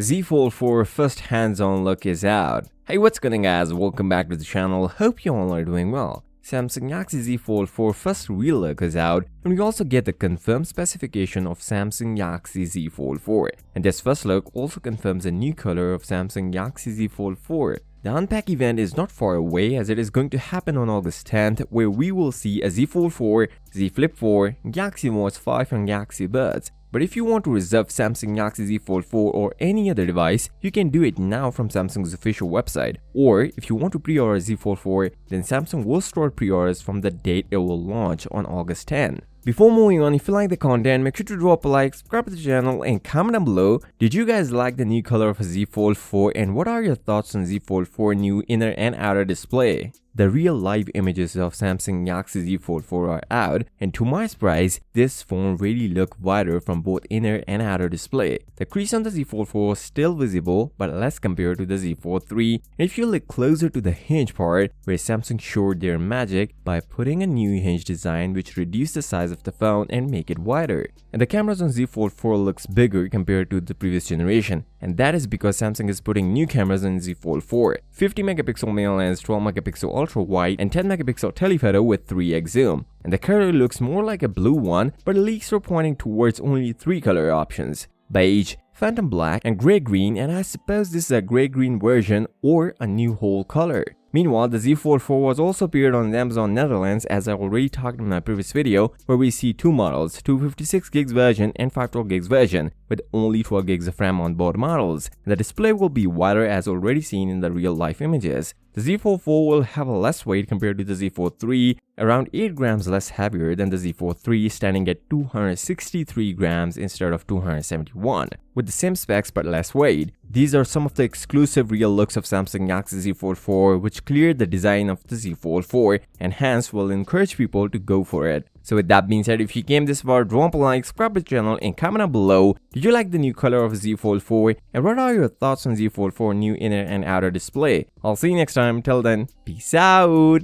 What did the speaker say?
Z Fold 4 first hands-on look is out. Hey, what's going on guys, welcome back to the channel, hope you all are doing well. Samsung Galaxy Z Fold 4 first real look is out, and we also get the confirmed specification of Samsung Galaxy Z Fold 4. And this first look also confirms a new color of Samsung Galaxy Z Fold 4. The Unpack event is not far away as it is going to happen on August 10th, where we will see a Z Fold 4, Z Flip 4, Galaxy Watch 5 and Galaxy Buds. But if you want to reserve Samsung Galaxy Z Fold 4 or any other device, you can do it now from Samsung's official website. Or if you want to pre-order Z Fold 4, then Samsung will start pre-orders from the date it will launch on August 10. Before moving on, if you like the content, make sure to drop a like, subscribe to the channel and comment down below. Did you guys like the new color of Z Fold 4 and what are your thoughts on Z Fold 4 new inner and outer display? The real live images of Samsung Galaxy Z Fold 4 are out, and to my surprise, this phone really looked wider from both inner and outer display. The crease on the Z Fold 4 was still visible, but less compared to the Z Fold 3. And if you look closer to the hinge part, where Samsung showed their magic by putting a new hinge design which reduced the size of the phone and make it wider. And the cameras on Z Fold 4 looks bigger compared to the previous generation, and that is because Samsung is putting new cameras on Z Fold 4. 50 megapixel main lens, 12 megapixel ultra wide and 10 megapixel telephoto with 3x zoom. And the color looks more like a blue one, but leaks are pointing towards only 3 color options: beige, phantom black and gray green, and I suppose this is a gray green version or a new whole color. Meanwhile, the Z Fold 4 was also appeared on Amazon Netherlands, as I already talked in my previous video, where we see two models, 256GB version and 512GB version, with only 12GB of RAM on both models. The display will be wider as already seen in the real life images. The Z Fold 4 will have a less weight compared to the Z Fold 3, around 8 grams less heavier than the Z Fold 3, standing at 263 grams instead of 271, with the same specs but less weight. These are some of the exclusive real looks of Samsung Galaxy Z Fold 4, which cleared the design of the Z Fold 4 and hence will encourage people to go for it. So with that being said, if you came this far, drop a like, subscribe to the channel and comment down below. Did you like the new color of Z Fold 4 and what are your thoughts on Z Fold 4 new inner and outer display? I'll see you next time. Till then, peace out.